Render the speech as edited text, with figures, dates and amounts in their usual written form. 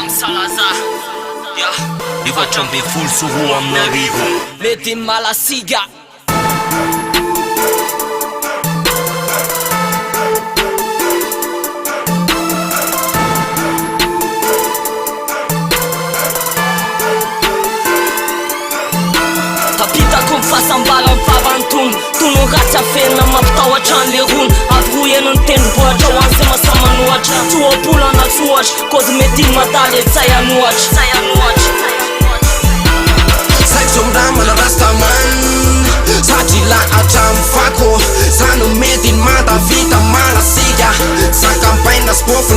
Salaza, efatra amby folo sy roa amin'arivo. Mety malasiga. Tapitako mifasambara mivavantony tono ratsy afenina mampitahotra an'le rony avoyena ny tendrombohatra ho an'izay masamanohatra tsoapolo anatsohatra kozy mety madaly etsay anohatra Saiko mramana rastaman satria lahatra mifako zany mety Mada vita malasiga sakampaina spofo